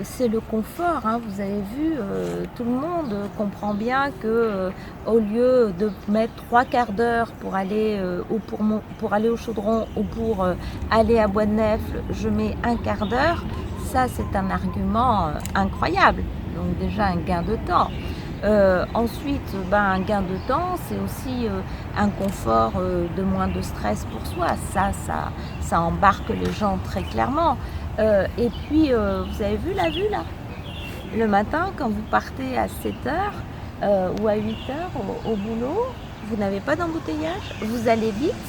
c'est le confort, hein. Vous avez vu, tout le monde comprend bien que au lieu de mettre 3/4 d'heure pour aller, pour aller au Chaudron ou pour aller à Bois-de-Nèfles, je mets 1/4 d'heure. Ça, c'est un argument incroyable. Donc déjà un gain de temps. Ensuite, un gain de temps, c'est aussi un confort, de moins de stress pour soi. Ça embarque les gens très clairement. Et puis, vous avez vu la vue là? Le matin, quand vous partez à 7 heures ou à 8 heures au boulot, vous n'avez pas d'embouteillage, vous allez vite,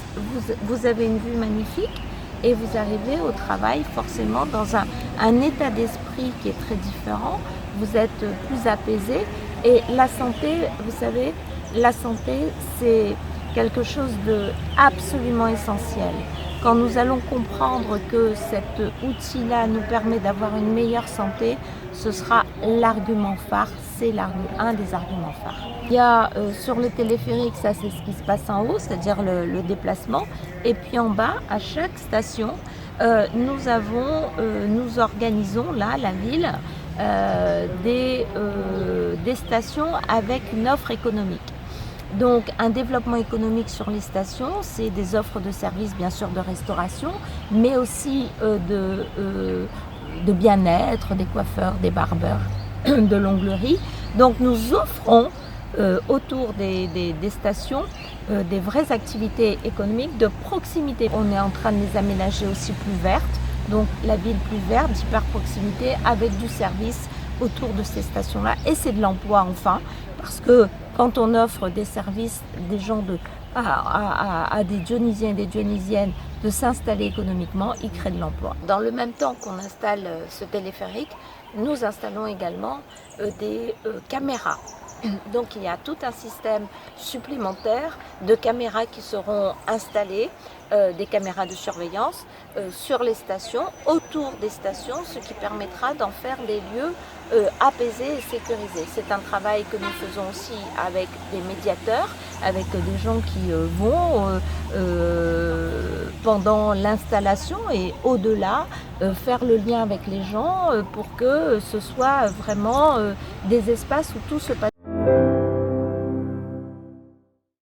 vous avez une vue magnifique et vous arrivez au travail forcément dans un état d'esprit qui est très différent. Vous êtes plus apaisé et la santé, vous savez, la santé, c'est quelque chose de absolument essentiel. Quand nous allons comprendre que cet outil-là nous permet d'avoir une meilleure santé, ce sera l'argument phare, c'est un des arguments phares. Il y a sur le téléphérique, ça c'est ce qui se passe en haut, c'est-à-dire le déplacement. Et puis en bas, à chaque station, nous organisons là, la ville, des stations avec une offre économique. Donc un développement économique sur les stations, c'est des offres de services bien sûr de restauration, mais aussi de bien-être, des coiffeurs, des barbeurs, de l'onglerie. Donc nous offrons autour des stations des vraies activités économiques de proximité. On est en train de les aménager aussi plus vertes, donc la ville plus verte, d'hyper proximité avec du service autour de ces stations-là. Et c'est de l'emploi enfin, parce que quand on offre des services, des gens à des Dionysiens et des Dionysiennes de s'installer économiquement, ils créent de l'emploi. Dans le même temps qu'on installe ce téléphérique, nous installons également des caméras. Donc il y a tout un système supplémentaire de caméras qui seront installées, des caméras de surveillance sur les stations, autour des stations, ce qui permettra d'en faire des lieux apaisés et sécurisés. C'est un travail que nous faisons aussi avec des médiateurs, avec des gens qui vont pendant l'installation et au-delà faire le lien avec les gens pour que ce soit vraiment des espaces où tout se passe.